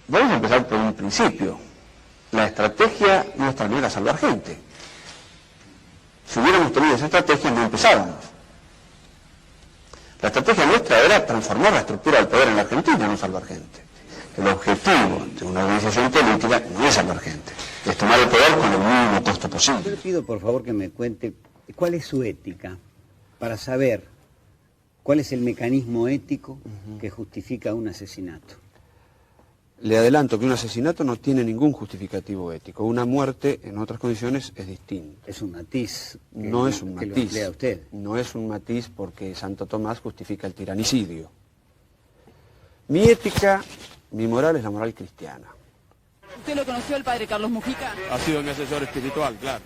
Vamos a empezar por un principio. La estrategia nuestra no era salvar gente. Si hubiéramos tenido esa estrategia, no empezábamos. La estrategia nuestra era transformar la estructura del poder en la Argentina, no salvar gente. El objetivo de una organización política no es salvar gente, es tomar el poder con el mínimo costo posible. Yo le pido, por favor, que me cuente cuál es su ética para saber cuál es el mecanismo ético que justifica un asesinato. Le adelanto que un asesinato no tiene ningún justificativo ético. Una muerte en otras condiciones es distinta. Es un matiz. No es un matiz. Lo emplea usted. No es un matiz porque Santo Tomás justifica el tiranicidio. Mi ética, mi moral es la moral cristiana. ¿Usted lo conoció el padre Carlos Mujica? Ha sido mi asesor espiritual, claro.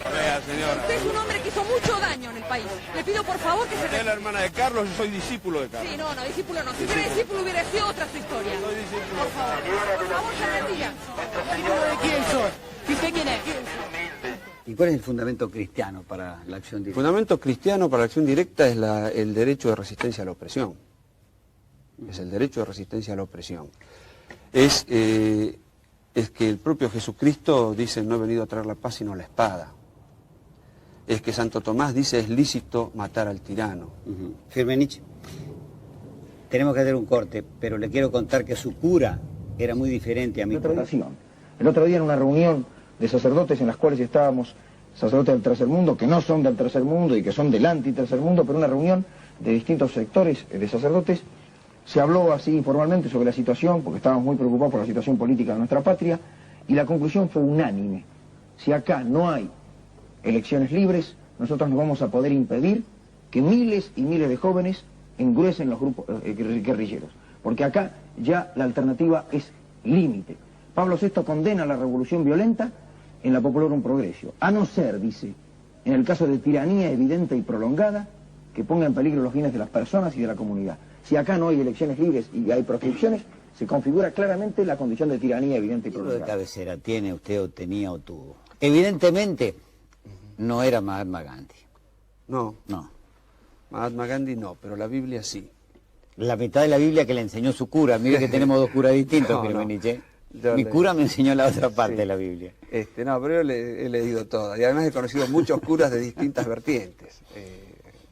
Vea, señora. Usted es un hombre que hizo mucho daño en el país. Le pido por favor que se... Usted es la hermana de Carlos, yo soy discípulo de Carlos. Sí, no, discípulo no. Si fuera discípulo hubiera sido otra su historia. Soy discípulo. Por favor, se retira. ¿Discípulo de quién soy? ¿Y usted quién es? ¿Y cuál es el fundamento cristiano para la acción El directa? fundamento cristiano para la acción directa es el derecho de resistencia a la opresión. Es el derecho de resistencia a la opresión. Es que el propio Jesucristo dice: no he venido a traer la paz sino la espada. Es que Santo Tomás dice: es lícito matar al tirano. Firmenich, tenemos que hacer un corte, pero le quiero contar que su cura era muy diferente a mi cura. El otro día en una reunión de sacerdotes en las cuales estábamos sacerdotes del tercer mundo, que no son del tercer mundo y que son del anti-tercer mundo, pero una reunión de distintos sectores de sacerdotes, se habló así informalmente sobre la situación, porque estábamos muy preocupados por la situación política de nuestra patria, y la conclusión fue unánime. Si acá no hay elecciones libres, nosotros no vamos a poder impedir que miles y miles de jóvenes engruesen los grupos guerrilleros, porque acá ya la alternativa es límite. Pablo VI condena la revolución violenta en la Populorum Progressio, a no ser, dice, en el caso de tiranía evidente y prolongada, que ponga en peligro los bienes de las personas y de la comunidad. Si acá no hay elecciones libres y hay proscripciones, se configura claramente la condición de tiranía evidente y ¿Qué libro prolongada. de cabecera tiene usted o tenía o tuvo? Evidentemente no era Mahatma Gandhi. No, No. Mahatma Gandhi no, pero la Biblia sí. La mitad de la Biblia que le enseñó su cura. Mire que tenemos dos curas distintos, No, Firmenich, ¿eh? Yo Mi cura me enseñó la otra parte Sí. de la Biblia. No, pero yo he leído todas. Y además he conocido muchos curas de distintas vertientes.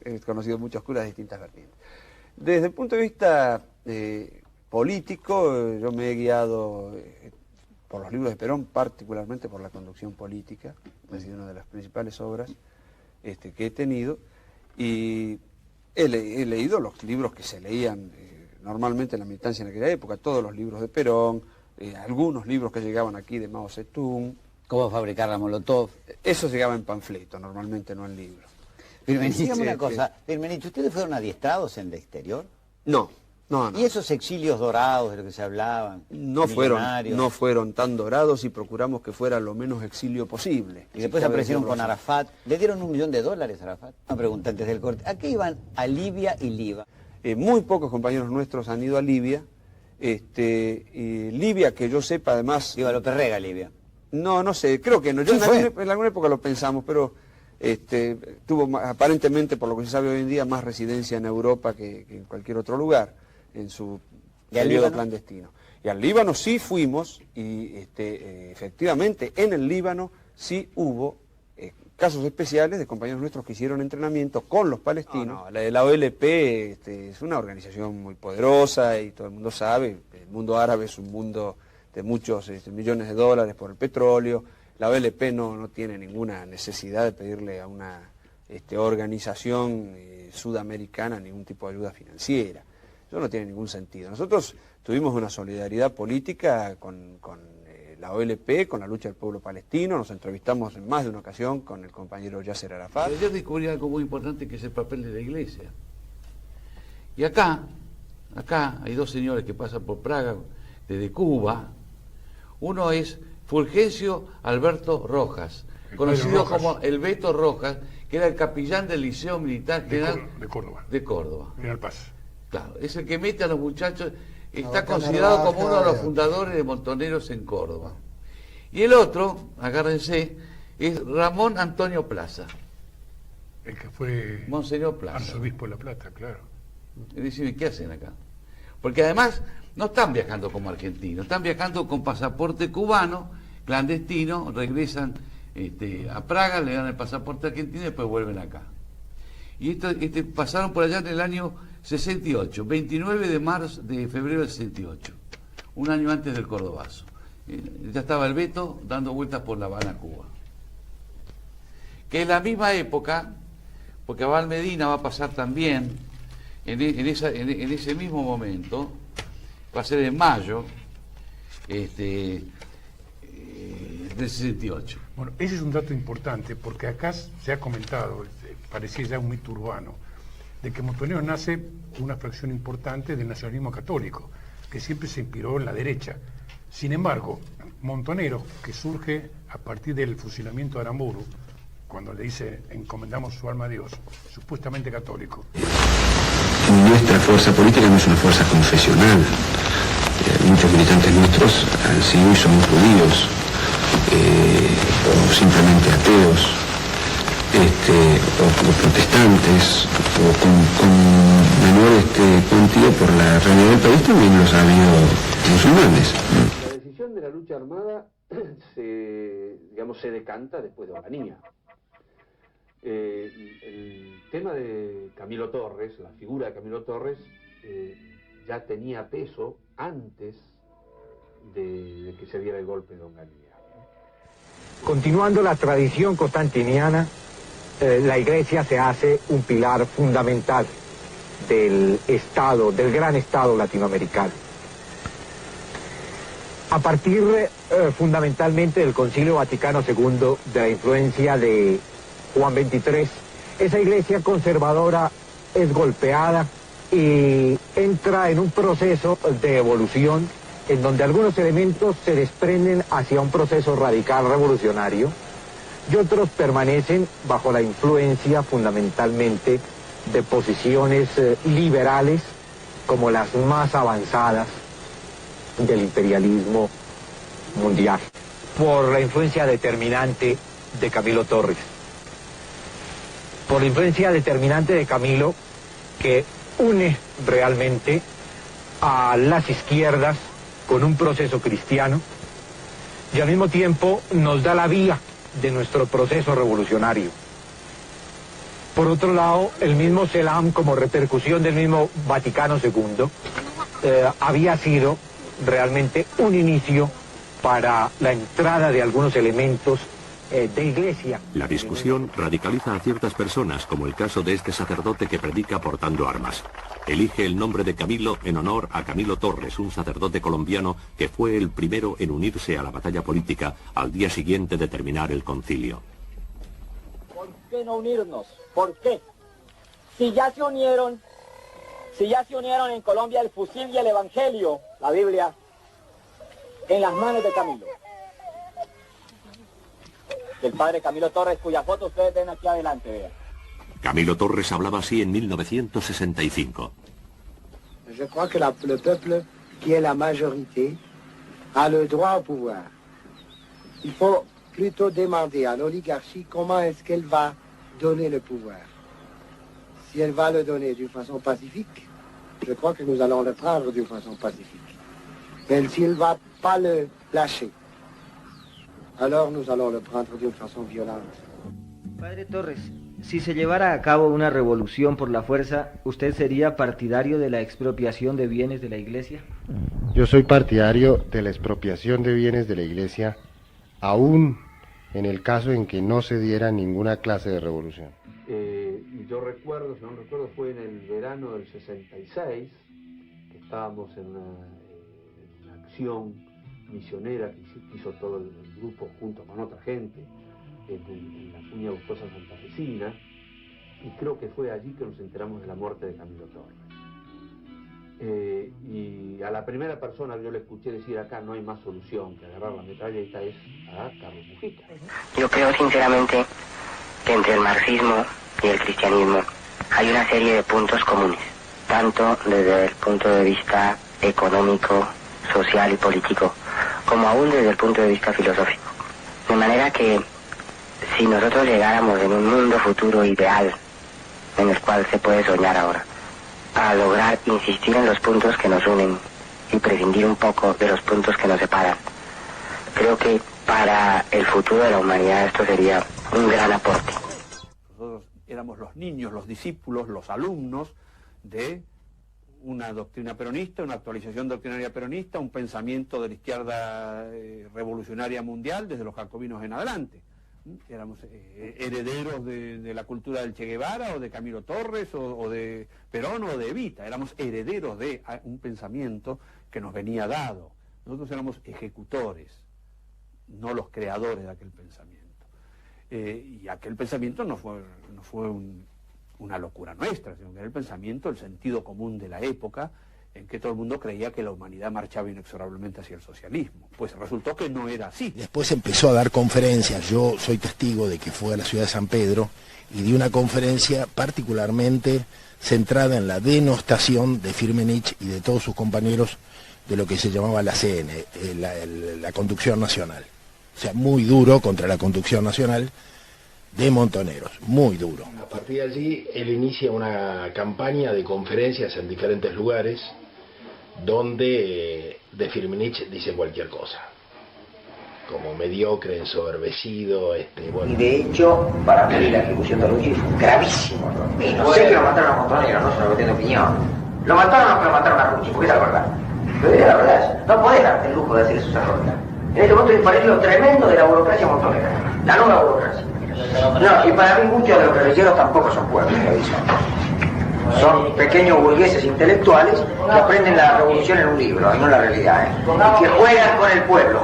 He conocido muchos curas de distintas vertientes. Desde el punto de vista político, yo me he guiado por los libros de Perón, particularmente por la conducción política. Ha sido una de las principales obras que he tenido. Y he leído los libros que se leían normalmente en la militancia en aquella época, todos los libros de Perón, algunos libros que llegaban aquí de Mao Zedong. ¿Cómo fabricar la Molotov? Eso llegaba en panfleto, normalmente no en libro. Firmenich, dígame Sí, una sí. cosa. Firmenich, ¿ustedes fueron adiestrados en el exterior? No. ¿Y esos exilios dorados de los que se hablaban? No fueron tan dorados y procuramos que fuera lo menos exilio posible. Y después Si cabe aparecieron decirlo con así. Arafat. ¿Le dieron $1 millón a Arafat? Una pregunta antes del corte. ¿A qué iban a Libia y Liba? Muy pocos compañeros nuestros han ido a Libia. Libia, que yo sepa, además... Iba López Rega a Libia. No sé, creo que no. Yo en alguna época lo pensamos, pero tuvo aparentemente, por lo que se sabe hoy en día, más residencia en Europa que en cualquier otro lugar, en su periodo clandestino. Y al Líbano sí fuimos, y efectivamente en el Líbano sí hubo casos especiales de compañeros nuestros que hicieron entrenamiento con los palestinos. La OLP es una organización muy poderosa y todo el mundo sabe, el mundo árabe es un mundo de muchos millones de dólares por el petróleo. La OLP no tiene ninguna necesidad de pedirle a una organización sudamericana ningún tipo de ayuda financiera. Eso no tiene ningún sentido. Nosotros tuvimos una solidaridad política con la OLP, con la lucha del pueblo palestino. Nos entrevistamos en más de una ocasión con el compañero Yasser Arafat. Pero yo descubrí algo muy importante, que es el papel de la iglesia. Y acá hay dos señores que pasan por Praga desde Cuba. Uno es Fulgencio Alberto Rojas, conocido como el Beto Rojas, que era el capellán del Liceo Militar General de Córdoba. General Paz. Claro, es el que mete a los muchachos, está considerado como uno de los fundadores de Montoneros en Córdoba. Y el otro, agárrense, es Ramón Antonio Plaza. El que fue Monseñor Plaza. arzobispo de La Plata, claro. Y dicen, ¿qué hacen acá? Porque además no están viajando como argentinos, están viajando con pasaporte cubano, clandestino, regresan a Praga, le dan el pasaporte argentino y después vuelven acá. Y pasaron por allá en el año 68, 29 de febrero del 68, un año antes del Cordobazo. Ya estaba el Beto dando vueltas por La Habana, Cuba. Que en la misma época, porque Abal Medina va a pasar también en ese mismo momento, va a ser en mayo del 68. Bueno, ese es un dato importante porque acá se ha comentado, parecía ya un mito urbano, de que Montonero nace una fracción importante del nacionalismo católico, que siempre se inspiró en la derecha. Sin embargo, Montonero, que surge a partir del fusilamiento de Aramburu, cuando le dice encomendamos su alma a Dios, supuestamente católico. Nuestra fuerza política no es una fuerza confesional. Muchos militantes nuestros han sido y son judíos, o simplemente ateos, o protestantes, o con menor cuantía por la realidad del país también los ha habido musulmanes. La decisión de la lucha armada se decanta después de Onganía. El tema de Camilo Torres, la figura de Camilo Torres, ya tenía peso antes de que se diera el golpe de Onganía. Continuando la tradición constantiniana, la Iglesia se hace un pilar fundamental del Estado, del gran Estado latinoamericano. A partir fundamentalmente del Concilio Vaticano II, de la influencia de Juan XXIII, esa Iglesia conservadora es golpeada y entra en un proceso de evolución en donde algunos elementos se desprenden hacia un proceso radical revolucionario y otros permanecen bajo la influencia fundamentalmente de posiciones liberales como las más avanzadas del imperialismo mundial, por la influencia determinante de Camilo Torres. Por la influencia determinante de Camilo, que une realmente a las izquierdas con un proceso cristiano y al mismo tiempo nos da la vía de nuestro proceso revolucionario. Por otro lado, el mismo CELAM, como repercusión del mismo Vaticano II, había sido realmente un inicio para la entrada de algunos elementos de iglesia. La discusión radicaliza a ciertas personas, como el caso de este sacerdote que predica portando armas. Elige el nombre de Camilo en honor a Camilo Torres, un sacerdote colombiano que fue el primero en unirse a la batalla política al día siguiente de terminar el concilio. ¿Por qué no unirnos? ¿Por qué? Si ya se unieron en Colombia el fusil y el evangelio, la Biblia, en las manos de Camilo. El padre Camilo Torres, cuya foto ustedes ven aquí adelante, vean. Camilo Torres hablaba así en 1965. Je crois que le peuple, qui est la majorité, a le droit au pouvoir. Il faut plutôt demander à l'oligarchie comment est-ce qu'elle va donner le pouvoir. Si elle va le donner d'une façon pacifique, je crois que nous allons le prendre d'une façon pacifique. Mais si elle ne va pas le lâcher, alors nous allons le prendre d'une façon violente. Padre Torres, si se llevara a cabo una revolución por la fuerza, ¿usted sería partidario de la expropiación de bienes de la Iglesia? Yo soy partidario de la expropiación de bienes de la Iglesia, aún en el caso en que no se diera ninguna clase de revolución. Yo recuerdo, si no recuerdo, fue en el verano del 66, que estábamos en una acción misionera que hizo todo el grupo junto con otra gente en la cuña Gustosa Santafesina, y creo que fue allí que nos enteramos de la muerte de Camilo Torres. Y a la primera persona que yo le escuché decir acá no hay más solución que agarrar la metralleta es a Carlos Mujica. Yo creo sinceramente que entre el marxismo y el cristianismo hay una serie de puntos comunes, tanto desde el punto de vista económico, social y político, como aún desde el punto de vista filosófico. De manera que si nosotros llegáramos en un mundo futuro ideal, en el cual se puede soñar ahora, a lograr insistir en los puntos que nos unen y prescindir un poco de los puntos que nos separan. Creo que para el futuro de la humanidad esto sería un gran aporte. Nosotros éramos los niños, los discípulos, los alumnos de una doctrina peronista, una actualización doctrinaria peronista, un pensamiento de la izquierda revolucionaria mundial desde los jacobinos en adelante. Éramos herederos de la cultura del Che Guevara o de Camilo Torres o de Perón o de Evita. Éramos herederos de un pensamiento que nos venía dado. Nosotros éramos ejecutores, no los creadores de aquel pensamiento. Y aquel pensamiento no fue una locura nuestra, sino que era el pensamiento, el sentido común de la época, en que todo el mundo creía que la humanidad marchaba inexorablemente hacia el socialismo. Pues resultó que no era así. Después empezó a dar conferencias, yo soy testigo de que fue a la ciudad de San Pedro y dio una conferencia particularmente centrada en la denostación de Firmenich y de todos sus compañeros de lo que se llamaba la CN, la Conducción Nacional. O sea, muy duro contra la Conducción Nacional de Montoneros, muy duro. A partir de allí, él inicia una campaña de conferencias en diferentes lugares donde de Firmenich dice cualquier cosa, como mediocre, ensoberbecido, bueno. Y de hecho, para mí la ejecución de Luchi fue gravísimo. Y no sé que lo mataron a Montoneros, no se lo meten de opinión. Lo mataron o que lo mataron a Luchi, porque es la verdad. Pero la verdad es, no podés darte el lujo de hacer eso a Ronda. En este momento hay un paralelo tremendo de la burocracia montonera, la nueva burocracia. No, y para mí muchos de los guerrilleros tampoco son pueblos, son pequeños burgueses intelectuales que aprenden la revolución en un libro, y no en la realidad, y que juegan con el pueblo.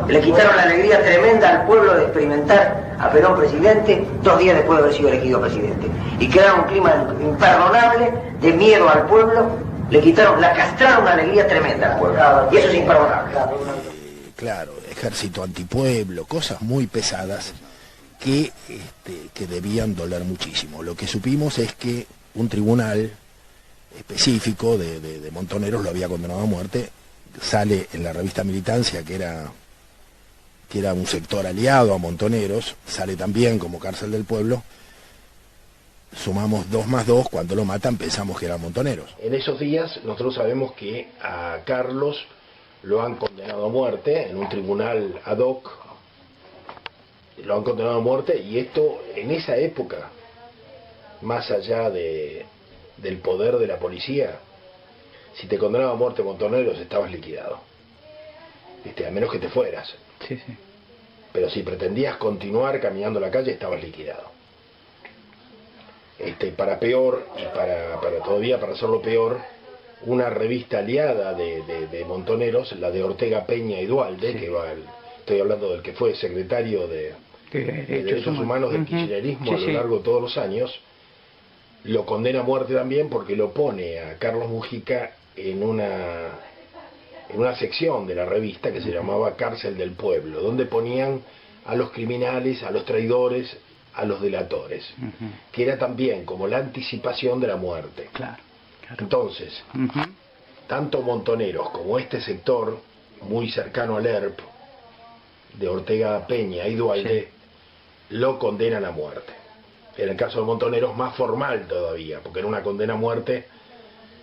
Le quitaron la alegría tremenda al pueblo de experimentar a Perón presidente 2 días después de haber sido elegido presidente. Y crearon un clima imperdonable de miedo al pueblo, castraron una alegría tremenda al pueblo. Y eso es imperdonable. Claro, ejército antipueblo, cosas muy pesadas que debían doler muchísimo. Lo que supimos es que un tribunal específico de Montoneros lo había condenado a muerte. Sale en la revista Militancia, que era un sector aliado a Montoneros, sale también como Cárcel del Pueblo. Sumamos 2 más 2, cuando lo matan pensamos que eran Montoneros. En esos días nosotros sabemos que a Carlos lo han condenado a muerte en un tribunal ad hoc, lo han condenado a muerte, y esto en esa época, más allá del poder de la policía, si te condenaba a muerte Montoneros estabas liquidado, a menos que te fueras. Sí, sí. Pero si pretendías continuar caminando la calle estabas liquidado. Para peor, y para hacerlo peor, una revista aliada de Montoneros, la de Ortega Peña y Duhalde, sí, estoy hablando del que fue secretario de Derechos Humanos del kirchnerismo a lo largo de todos los años, lo condena a muerte también porque lo pone a Carlos Mujica en una sección de la revista que se llamaba Cárcel del Pueblo, donde ponían a los criminales, a los traidores, a los delatores, que era también como la anticipación de la muerte. Claro. Entonces, tanto Montoneros como este sector, muy cercano al ERP, de Ortega Peña y Duhalde, lo condenan a muerte. En el caso de Montoneros, más formal todavía, porque era una condena a muerte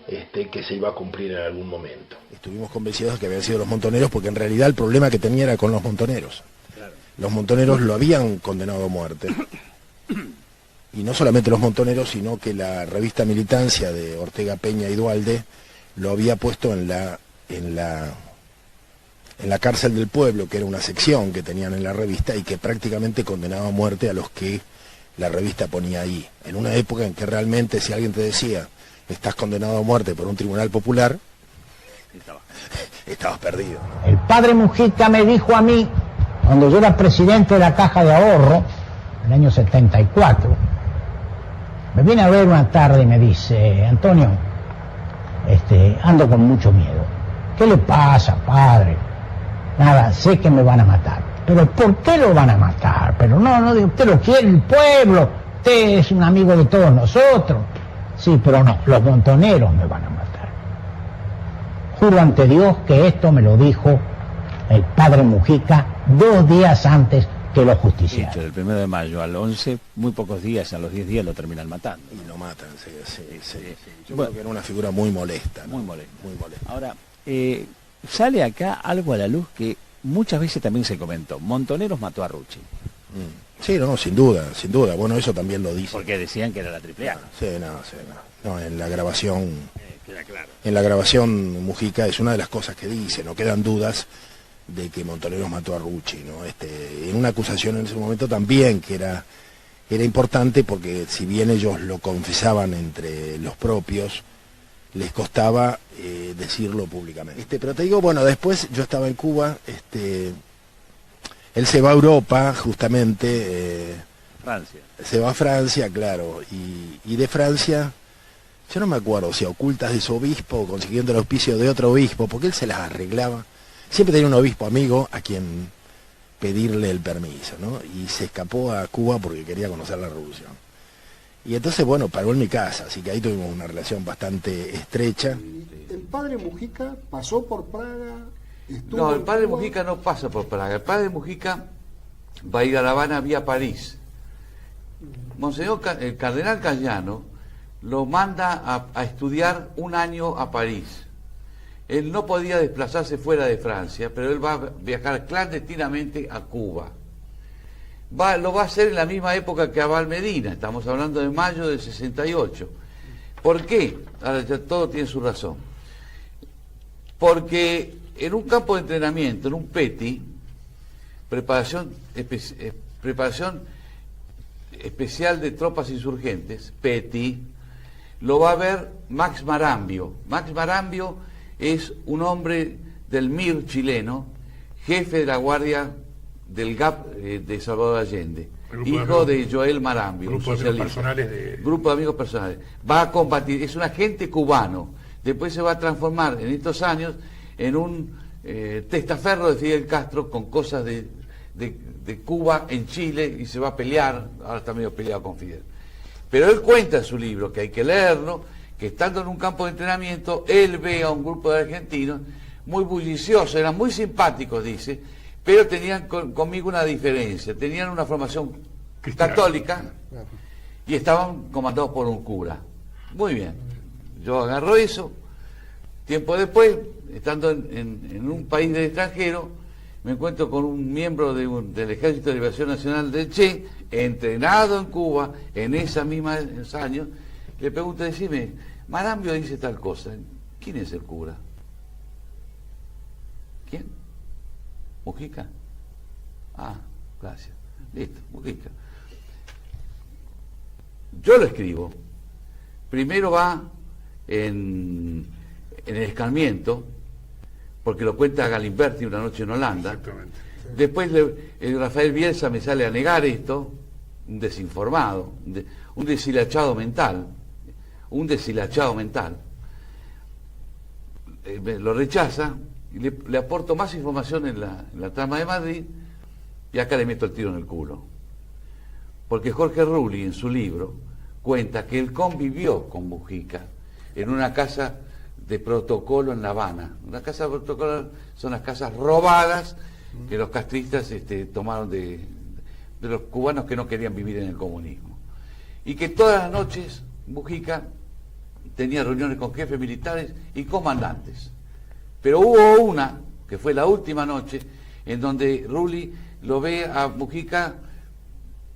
que se iba a cumplir en algún momento. Estuvimos convencidos de que habían sido los Montoneros, porque en realidad el problema que tenía era con los Montoneros. Claro. Los Montoneros lo habían condenado a muerte. Y no solamente los Montoneros, sino que la revista Militancia de Ortega Peña y Duhalde lo había puesto en la Cárcel del Pueblo, que era una sección que tenían en la revista y que prácticamente condenaba a muerte a los que la revista ponía ahí. En una época en que realmente si alguien te decía estás condenado a muerte por un tribunal popular, estabas perdido. El padre Mujica me dijo a mí, cuando yo era presidente de la Caja de Ahorro, en el año 74, me viene a ver una tarde y me dice: Antonio, ando con mucho miedo. ¿Qué le pasa, padre? Nada, sé que me van a matar. ¿Pero por qué lo van a matar? Pero no, usted lo quiere el pueblo, usted es un amigo de todos nosotros. Sí, pero no, los Montoneros me van a matar. Juro ante Dios que esto me lo dijo el padre Mujica 2 días antes que los justiciaron. Del 1 de mayo al 11, muy pocos días, a los 10 días lo terminan matando. Y lo matan, sí. Yo creo que era una figura muy molesta, ¿no? Muy molesta. Ahora, sale acá algo a la luz que muchas veces también se comentó. Montoneros mató a Rucci. Sí, no, sin duda. Bueno, eso también lo dice. Porque decían que era la AAA. Sí, no, en la grabación... queda claro. En la grabación Mujica es una de las cosas que dice, no quedan dudas de que Montoneros mató a Rucci, ¿no? En una acusación en ese momento también que era importante, porque si bien ellos lo confesaban entre los propios, les costaba decirlo públicamente. Pero te digo, bueno, después yo estaba en Cuba, él se va a Europa, justamente, Francia. Se va a Francia, claro, y de Francia, yo no me acuerdo si a ocultas de su obispo o consiguiendo el auspicio de otro obispo, porque él se las arreglaba. Siempre tenía un obispo amigo a quien pedirle el permiso, ¿no? Y se escapó a Cuba porque quería conocer la revolución. Y entonces, bueno, paró en mi casa, así que ahí tuvimos una relación bastante estrecha. ¿El padre Mujica pasó por Praga? No, el padre Mujica no pasa por Praga. El padre Mujica va a ir a La Habana vía París. Monseñor, el cardenal Cayano lo manda a estudiar un año a París. Él no podía desplazarse fuera de Francia, pero él va a viajar clandestinamente a Cuba. Lo va a hacer en la misma época que Abal Medina, estamos hablando de mayo del 68. ¿Por qué? Ahora ya todo tiene su razón. Porque en un campo de entrenamiento, en un PETI, preparación especial de tropas insurgentes, PETI, lo va a ver Max Marambio. Max Marambio es un hombre del MIR chileno, jefe de la guardia del GAP de Salvador Allende, hijo de Joel Marambio, grupo de amigos personales grupo de amigos personales. Va a combatir, es un agente cubano, después se va a transformar en estos años en un testaferro de Fidel Castro con cosas de Cuba en Chile, y se va a pelear, ahora está medio peleado con Fidel. Pero él cuenta en su libro, que hay que leerlo, que estando en un campo de entrenamiento, él ve a un grupo de argentinos muy bulliciosos, eran muy simpáticos, dice, pero tenían conmigo una diferencia, tenían una formación católica y estaban comandados por un cura. Muy bien, yo agarro eso, tiempo después, estando en un país del extranjero, me encuentro con un miembro del Ejército de Liberación Nacional del Che, entrenado en Cuba, en esos mismos años, le pregunto, decime, Marambio dice tal cosa, ¿quién es el cura? ¿Quién? ¿Mujica? Ah, gracias. Listo, Mujica. Yo lo escribo. Primero va en el escarmiento, porque lo cuenta Galimberti una noche en Holanda. Después Rafael Bielsa me sale a negar esto, un desinformado, un deshilachado mental, lo rechaza, y le aporto más información en la trama de Madrid, y acá le meto el tiro en el culo. Porque Jorge Rulli, en su libro, cuenta que él convivió con Mujica en una casa de protocolo en La Habana. Una casa de protocolo son las casas robadas que los castristas tomaron de los cubanos que no querían vivir en el comunismo. Y que todas las noches Mujica tenía reuniones con jefes militares y comandantes. Pero hubo una, que fue la última noche, en donde Rulli lo ve a Mujica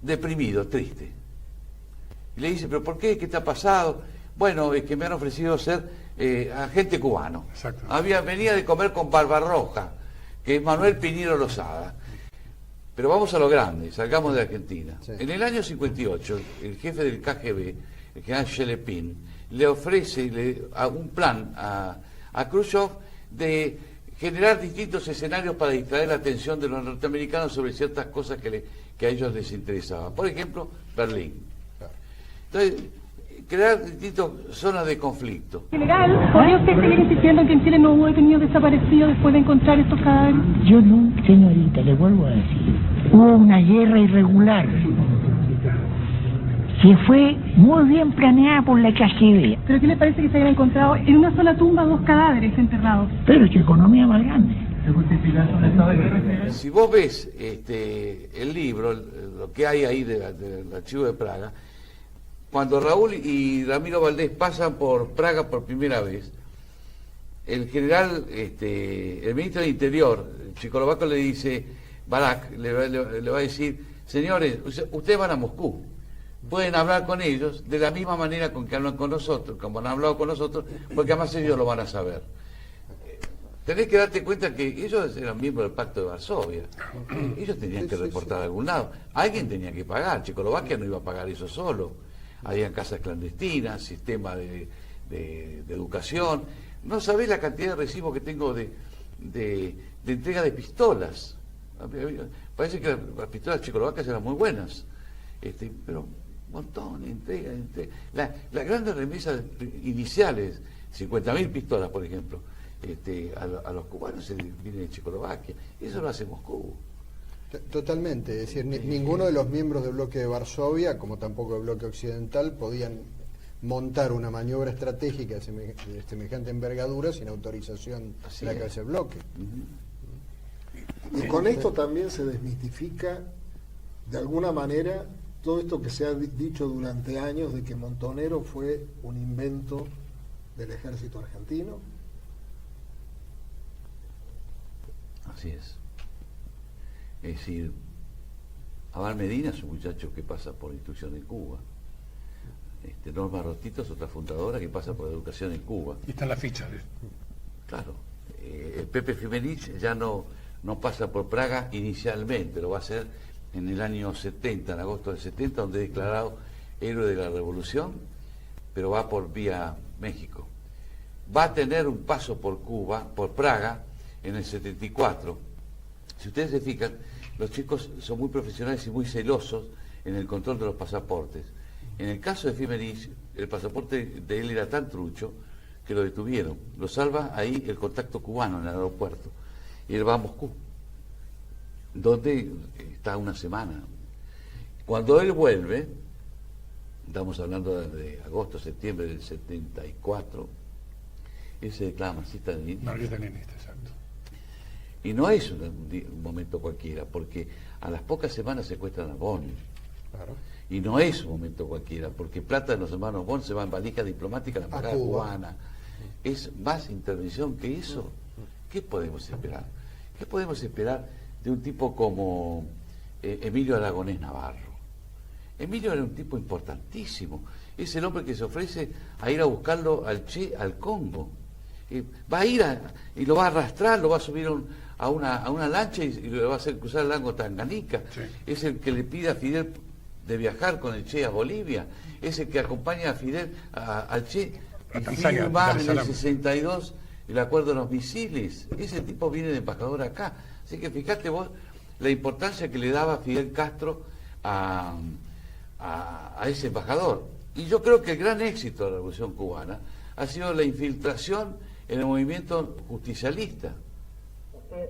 deprimido, triste. Y le dice, ¿pero por qué? ¿Qué te ha pasado? Bueno, es que me han ofrecido ser agente cubano. Venía de comer con Barbarroja, que es Manuel Piñero Lozada. Pero vamos a lo grande, salgamos de Argentina. Sí. En el año 58, el jefe del KGB, el general Shelepin, le ofrece un plan a Khrushchev de generar distintos escenarios para distraer la atención de los norteamericanos sobre ciertas cosas que a ellos les interesaban. Por ejemplo, Berlín. Entonces, crear distintas zonas de conflicto. General, ¿podría usted seguir insistiendo en que en Chile no hubo detenidos desaparecidos después de encontrar estos cadáveres? Yo no, señorita, le vuelvo a decir. Hubo una guerra irregular que fue muy bien planeada por la KGB. ¿Pero qué le parece que se hayan encontrado en una sola tumba 2 cadáveres enterrados? Pero qué economía más grande. de justificar un estado de guerra. Si vos ves el libro, lo que hay ahí del archivo de Praga, cuando Raúl y Ramiro Valdés pasan por Praga por primera vez, el general, el ministro del Interior, Checoslovaco, le dice, Barak, le va a decir, señores, ustedes van a Moscú, pueden hablar con ellos de la misma manera con que hablan con nosotros, como han hablado con nosotros, porque además ellos lo van a saber. Tenés que darte cuenta que ellos eran miembros del Pacto de Varsovia. Ellos tenían que reportar a algún lado. Alguien tenía que pagar. Checoslovaquia no iba a pagar eso solo. Habían casas clandestinas, sistema de educación. No sabés la cantidad de recibos que tengo de entrega de pistolas. Parece que las pistolas checoslovacas eran muy buenas. Pero un montón, entrega. Las grandes remesas iniciales, 50.000 pistolas, por ejemplo, a los cubanos vienen de Checoslovaquia. Eso lo hace Moscú. Totalmente, es decir, ninguno de los miembros del bloque de Varsovia, como tampoco el bloque occidental, podían montar una maniobra estratégica de semejante envergadura sin autorización de la cabeza del bloque. Y con esto también se desmitifica, de alguna manera, todo esto que se ha dicho durante años de que Montonero fue un invento del ejército argentino. Así es. Es decir, Abal Medina es un muchacho que pasa por instrucción en Cuba. Norma Rostito es otra fundadora que pasa por educación en Cuba. Y está en la ficha. Claro. El Pepe Fimenich ya no pasa por Praga inicialmente, lo va a hacer en el año 70, en agosto del 70, donde es declarado héroe de la Revolución, pero va por vía México. Va a tener un paso por Cuba, por Praga, en el 74. Si ustedes se fijan, los chicos son muy profesionales y muy celosos en el control de los pasaportes. En el caso de Fimenich, el pasaporte de él era tan trucho que lo detuvieron. Lo salva ahí el contacto cubano en el aeropuerto. Y él va a Moscú, donde está una semana. Cuando él vuelve, estamos hablando de agosto, septiembre del 74, él se declara marxista-leninista. Marxista-leninista, exacto. Y no es un momento cualquiera, porque a las pocas semanas secuestran a Bonn. Claro. Y no es un momento cualquiera, porque plata de los hermanos Bonn se va en valija diplomática a la embajada cubana. Es más intervención que eso. ¿Qué podemos esperar? ¿Qué podemos esperar de un tipo como Emilio Aragonés Navarro? Emilio era un tipo importantísimo. Es el hombre que se ofrece a ir a buscarlo al Che al Congo. Va a ir y lo va a arrastrar, lo va a subir a una lancha y le va a hacer cruzar el lago Tanganica. Sí. Es el que le pide a Fidel de viajar con el Che a Bolivia. Es el que acompaña a Fidel al Che y firma en el 62 el acuerdo de los misiles. Ese tipo viene de embajador acá. Así que fíjate vos la importancia que le daba Fidel Castro a ese embajador. Y yo creo que el gran éxito de la Revolución Cubana ha sido la infiltración en el movimiento justicialista. Usted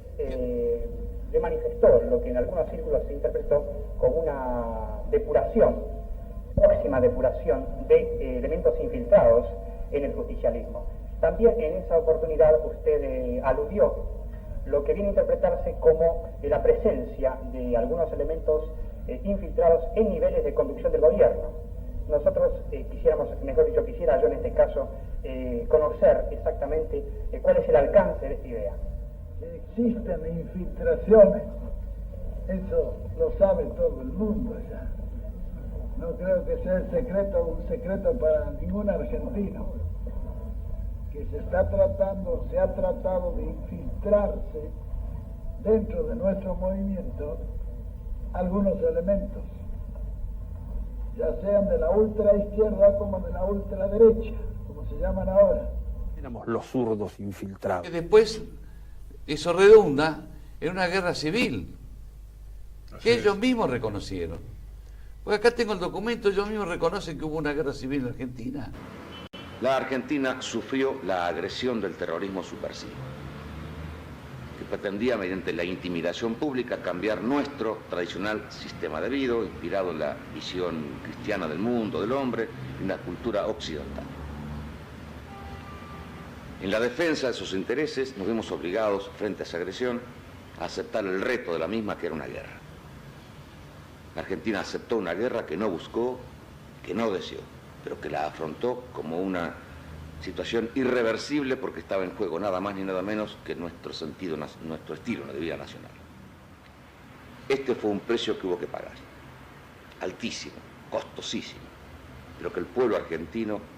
le manifestó lo que en algunos círculos se interpretó como una depuración, próxima depuración de elementos infiltrados en el justicialismo. También en esa oportunidad usted aludió lo que viene a interpretarse como la presencia de algunos elementos infiltrados en niveles de conducción del gobierno. Nosotros quisiéramos, mejor dicho, quisiera yo en este caso conocer exactamente cuál es el alcance de esta idea. Existen infiltraciones, eso lo sabe todo el mundo ya. No creo que sea un secreto para ningún argentino, que se ha tratado de infiltrarse dentro de nuestro movimiento algunos elementos, ya sean de la ultraizquierda como de la ultraderecha, como se llaman ahora. Éramos los zurdos infiltrados. Y después eso redunda en una guerra civil, que ellos mismos reconocieron. Porque acá tengo el documento, ellos mismos reconocen que hubo una guerra civil en Argentina. La Argentina sufrió la agresión del terrorismo subversivo, que pretendía, mediante la intimidación pública, cambiar nuestro tradicional sistema de vida, inspirado en la visión cristiana del mundo, del hombre, y una cultura occidental. En la defensa de sus intereses nos vemos obligados, frente a esa agresión, a aceptar el reto de la misma, que era una guerra. La Argentina aceptó una guerra que no buscó, que no deseó, pero que la afrontó como una situación irreversible, porque estaba en juego nada más ni nada menos que nuestro estilo de vida nacional. Este fue un precio que hubo que pagar, altísimo, costosísimo, pero que el pueblo argentino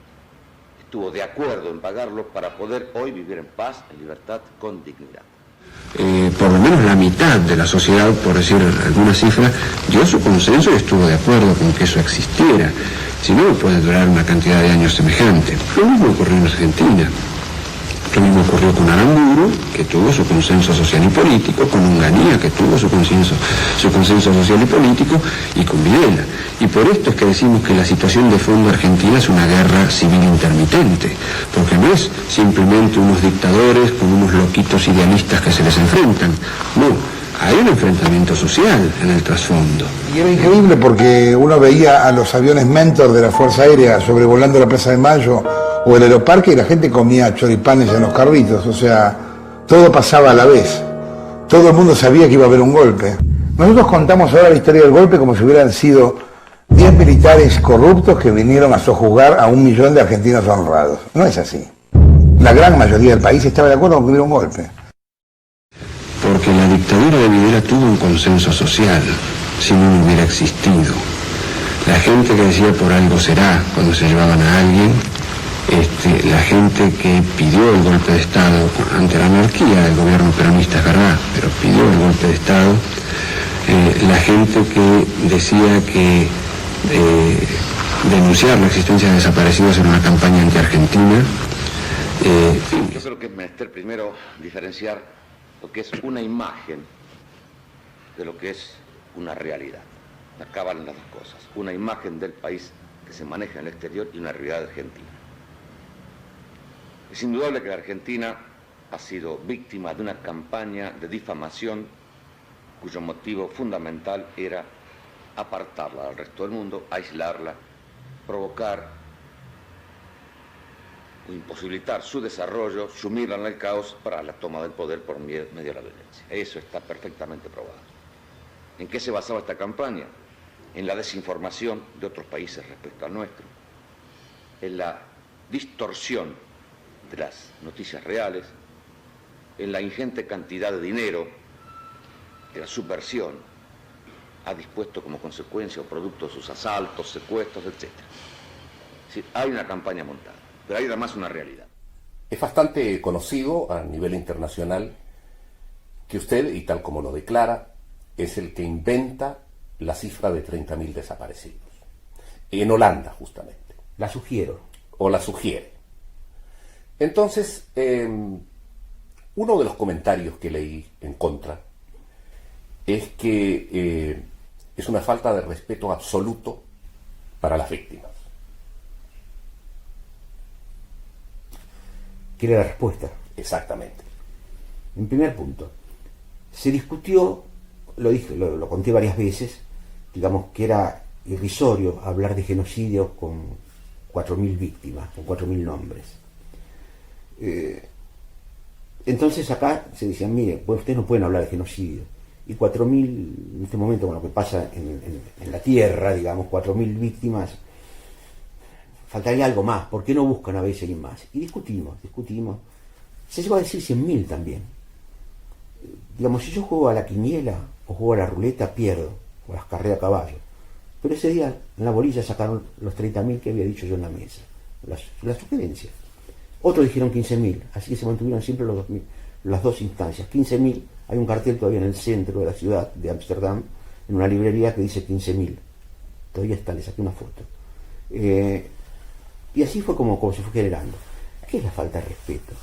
estuvo de acuerdo en pagarlo para poder hoy vivir en paz, en libertad, con dignidad. Por lo menos la mitad de la sociedad, por decir alguna cifra, dio su consenso y estuvo de acuerdo con que eso existiera. Si no, puede durar una cantidad de años semejante. Lo mismo ocurrió en Argentina. Lo mismo ocurrió con Aramburu, que tuvo su consenso social y político, con Onganía, que tuvo su consenso social y político, y con Videla. Y por esto es que decimos que la situación de fondo argentina es una guerra civil intermitente, porque no es simplemente unos dictadores con unos loquitos idealistas que se les enfrentan. No, hay un enfrentamiento social en el trasfondo. Y era increíble porque uno veía a los aviones Mentor de la Fuerza Aérea sobrevolando la Plaza de Mayo o el Aeroparque, y la gente comía choripanes en los carritos, o sea, todo pasaba a la vez. Todo el mundo sabía que iba a haber un golpe. Nosotros contamos ahora la historia del golpe como si hubieran sido 10 militares corruptos que vinieron a sojuzgar a 1 millón de argentinos honrados. No es así. La gran mayoría del país estaba de acuerdo con que hubiera un golpe. Porque la dictadura de Videla tuvo un consenso social, si no hubiera existido. La gente que decía por algo será cuando se llevaban a alguien, la gente que pidió el golpe de Estado ante la anarquía del gobierno peronista, es verdad, pero pidió el golpe de Estado, la gente que decía que denunciar la existencia de desaparecidos era una campaña anti-argentina. Yo creo que es menester primero diferenciar lo que es una imagen de lo que es una realidad. Acá van las dos cosas, una imagen del país que se maneja en el exterior y una realidad argentina. Es indudable que la Argentina ha sido víctima de una campaña de difamación cuyo motivo fundamental era apartarla del resto del mundo, aislarla, provocar o imposibilitar su desarrollo, sumirla en el caos para la toma del poder por medio de la violencia. Eso está perfectamente probado. ¿En qué se basaba esta campaña? En la desinformación de otros países respecto al nuestro, en la distorsión de las noticias reales, en la ingente cantidad de dinero que la subversión ha dispuesto como consecuencia o producto de sus asaltos, secuestros, etc. Es decir, hay una campaña montada, pero hay además una realidad. Es bastante conocido a nivel internacional que usted, y tal como lo declara, es el que inventa la cifra de 30.000 desaparecidos. En Holanda, justamente. La sugiero. O la sugiere. Entonces, uno de los comentarios que leí en contra es que es una falta de respeto absoluto para las víctimas. ¿Quiere la respuesta? Exactamente. En primer punto, se discutió, lo dije, lo conté varias veces, digamos que era irrisorio hablar de genocidio con 4.000 víctimas, con 4.000 nombres. Entonces acá se decían, mire, pues ustedes no pueden hablar de genocidio. Y 4.000, en este momento, con lo que pasa en la tierra, digamos, 4.000 víctimas, faltaría algo más. ¿Por qué no buscan a veces alguien más? Y discutimos. Se llegó a decir 100.000 también. Digamos, si yo juego a la quiniela o juego a la ruleta, pierdo, o a las carreras a caballo. Pero ese día en la bolilla sacaron los 30.000 que había dicho yo en la mesa, las sugerencias. Otros dijeron 15.000, así que se mantuvieron siempre las dos instancias. 15.000, hay un cartel todavía en el centro de la ciudad de Ámsterdam, en una librería que dice 15.000. Todavía está, le saqué una foto. Y así fue como se fue generando. ¿Qué es la falta de respeto?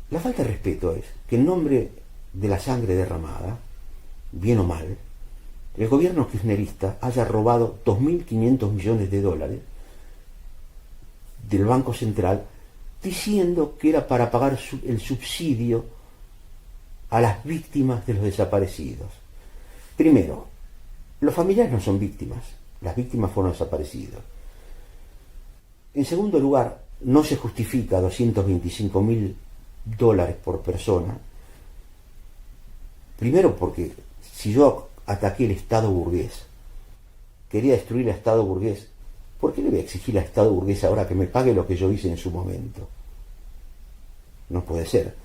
La falta de respeto es que en nombre de la sangre derramada, bien o mal, el gobierno kirchnerista haya robado 2.500 millones de dólares del Banco Central, diciendo que era para pagar el subsidio a las víctimas de los desaparecidos. Primero, los familiares no son víctimas, las víctimas fueron desaparecidos. En segundo lugar, no se justifica $225.000 por persona. Primero porque si yo ataqué el Estado burgués, quería destruir el Estado burgués, ¿por qué le voy a exigir al Estado burgués ahora que me pague lo que yo hice en su momento? No puede ser.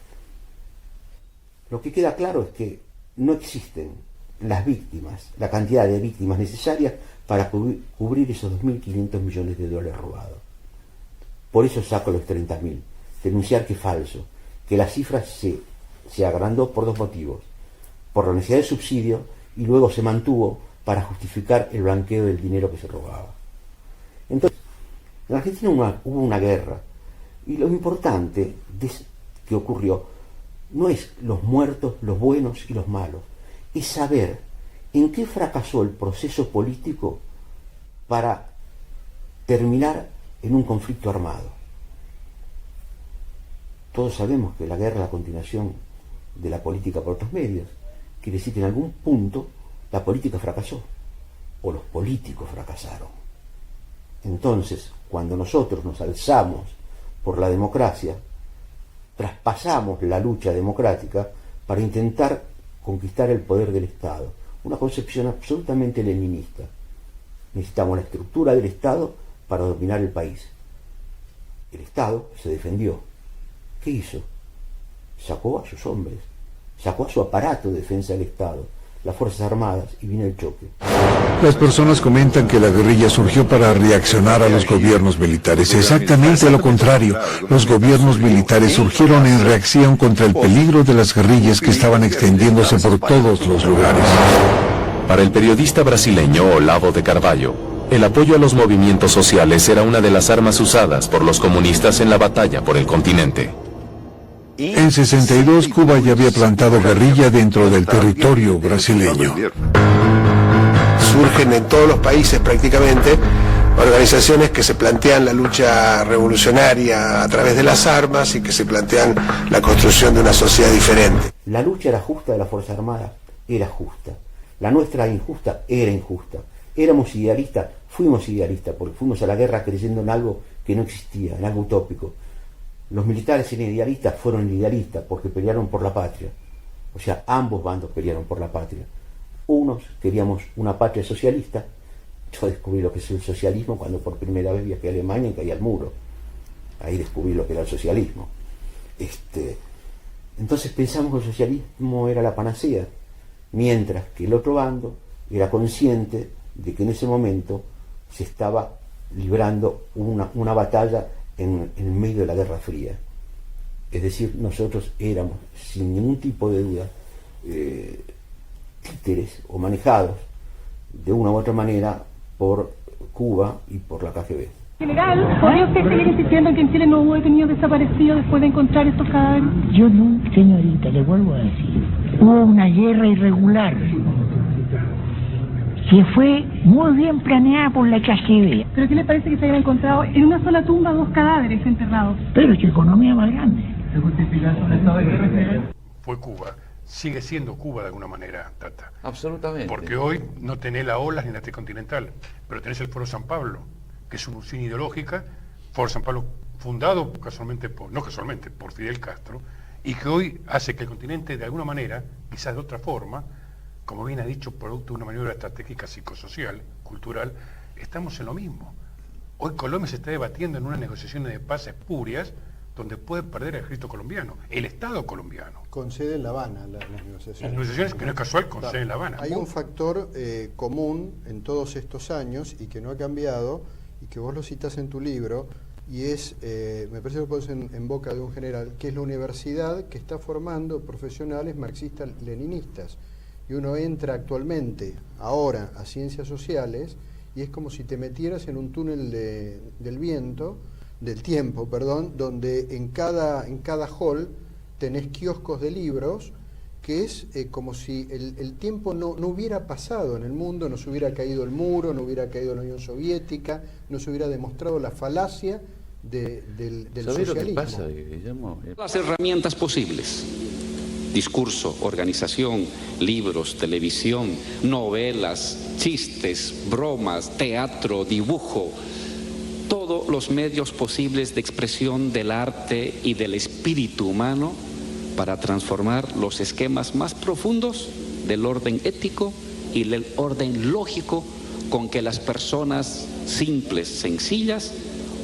Lo que queda claro es que no existen las víctimas, la cantidad de víctimas necesarias para cubrir esos $2.500 millones robados. Por eso saco los 30.000. Denunciar que es falso, que la cifra se agrandó por dos motivos. Por la necesidad de subsidio y luego se mantuvo para justificar el blanqueo del dinero que se robaba. Entonces, en Argentina hubo una guerra y lo importante que ocurrió no es los muertos, los buenos y los malos, es saber en qué fracasó el proceso político para terminar en un conflicto armado. Todos sabemos que la guerra es la continuación de la política por otros medios. Quiere decir que en algún punto la política fracasó, o los políticos fracasaron. Entonces, cuando nosotros nos alzamos por la democracia, traspasamos la lucha democrática para intentar conquistar el poder del Estado. Una concepción absolutamente leninista. Necesitamos la estructura del Estado para dominar el país. El Estado se defendió. ¿Qué hizo? Sacó a sus hombres, sacó a su aparato de defensa del Estado, las Fuerzas Armadas, y vino el choque. Las personas comentan que la guerrilla surgió para reaccionar a los gobiernos militares. Exactamente lo contrario. Los gobiernos militares surgieron en reacción contra el peligro de las guerrillas que estaban extendiéndose por todos los lugares. Para el periodista brasileño Olavo de Carvalho, el apoyo a los movimientos sociales era una de las armas usadas por los comunistas en la batalla por el continente. En 62, Cuba ya había plantado guerrilla dentro del territorio brasileño. Surgen en todos los países prácticamente organizaciones que se plantean la lucha revolucionaria a través de las armas y que se plantean la construcción de una sociedad diferente. La lucha era justa de las Fuerzas Armadas, era justa. La nuestra era injusta, era injusta. Éramos idealistas, fuimos idealistas, porque fuimos a la guerra creyendo en algo que no existía, en algo utópico. Los militares eran idealistas, fueron idealistas porque pelearon por la patria. O sea, ambos bandos pelearon por la patria. Unos queríamos una patria socialista. Yo descubrí lo que es el socialismo cuando por primera vez viajé a Alemania y caí al muro. Ahí descubrí lo que era el socialismo. Entonces pensamos que el socialismo era la panacea, mientras que el otro bando era consciente de que en ese momento se estaba librando una batalla en medio de la Guerra Fría. Es decir, nosotros éramos, sin ningún tipo de duda, títeres o manejados de una u otra manera por Cuba y por la KGB. General, ¿podría usted seguir insistiendo en que en Chile no hubo detenidos desaparecidos después de encontrar estos cadáveres? Yo no, señorita, le vuelvo a decir. Hubo una guerra irregular que fue muy bien planeada por la KGB. ¿Pero qué le parece que se hayan encontrado en una sola tumba 2 cadáveres enterrados? Pero es que economía más grande. ¿Se justifica un estado de guerra? Fue Cuba. Sigue siendo Cuba de alguna manera, Tata. Absolutamente. Porque hoy no tenés la OLA ni la T-Continental, pero tenés el Foro San Pablo, que es una usina ideológica, Foro San Pablo fundado casualmente, por Fidel Castro, y que hoy hace que el continente de alguna manera, quizás de otra forma, como bien ha dicho, producto de una maniobra estratégica psicosocial, cultural, estamos en lo mismo. Hoy Colombia se está debatiendo en unas negociaciones de paz espurias donde puede perder el ejército colombiano, el Estado colombiano. Con sede en La Habana, las negociaciones. Las negociaciones, que no es casual, con sede en La Habana. Hay un factor común en todos estos años y que no ha cambiado, y que vos lo citas en tu libro, y es, me parece que lo pones en boca de un general, que es la universidad que está formando profesionales marxistas-leninistas. Y uno entra actualmente, ahora, a ciencias sociales, y es como si te metieras en un túnel del tiempo, donde en cada hall tenés kioscos de libros, que es como si el tiempo no hubiera pasado en el mundo, no se hubiera caído el muro, no hubiera caído la Unión Soviética, no se hubiera demostrado la falacia del ¿Sabés socialismo. lo que pasa, Guillermo? Las herramientas posibles. Discurso, organización, libros, televisión, novelas, chistes, bromas, teatro, dibujo, todo todos los medios posibles de expresión del arte y del espíritu humano para transformar los esquemas más profundos del orden ético y del orden lógico con que las personas simples, sencillas,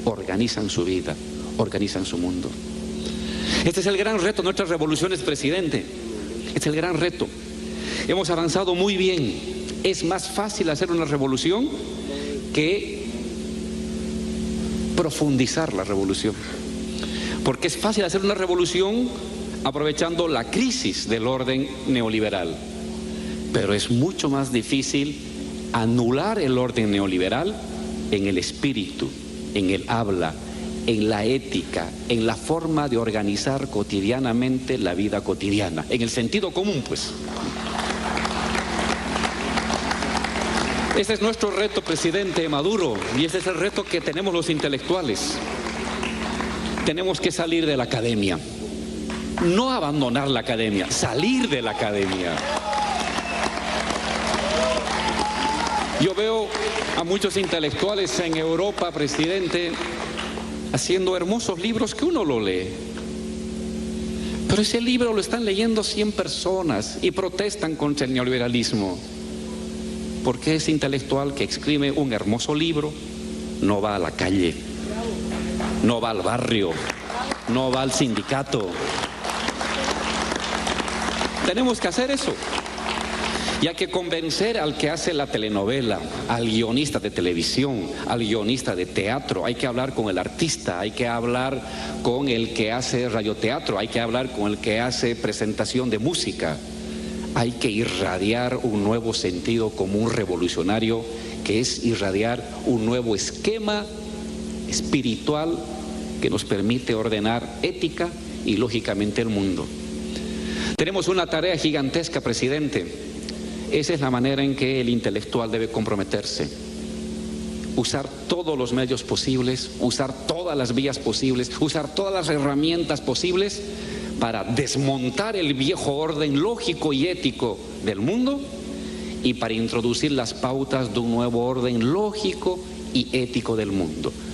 organizan su vida, organizan su mundo. Este es el gran reto de nuestras revoluciones, presidente. Este es el gran reto. Hemos avanzado muy bien. Es más fácil hacer una revolución que profundizar la revolución. Porque es fácil hacer una revolución aprovechando la crisis del orden neoliberal. Pero es mucho más difícil anular el orden neoliberal en el espíritu, en el habla, en la ética, en la forma de organizar cotidianamente la vida cotidiana, en el sentido común, pues. Este es nuestro reto, presidente Maduro, y este es el reto que tenemos los intelectuales. Tenemos que salir de la academia, no abandonar la academia, salir de la academia. Yo veo a muchos intelectuales en Europa, presidente, haciendo hermosos libros que uno lo lee. Pero ese libro lo están leyendo 100 personas y protestan contra el neoliberalismo. Porque ese intelectual que escribe un hermoso libro no va a la calle, no va al barrio, no va al sindicato. Tenemos que hacer eso. Y hay que convencer al que hace la telenovela, al guionista de televisión, al guionista de teatro. Hay que hablar con el artista, hay que hablar con el que hace radioteatro, hay que hablar con el que hace presentación de música. Hay que irradiar un nuevo sentido común revolucionario, que es irradiar un nuevo esquema espiritual que nos permite ordenar ética y lógicamente el mundo. Tenemos una tarea gigantesca, presidente. Esa es la manera en que el intelectual debe comprometerse. Usar todos los medios posibles, usar todas las vías posibles, usar todas las herramientas posibles para desmontar el viejo orden lógico y ético del mundo y para introducir las pautas de un nuevo orden lógico y ético del mundo.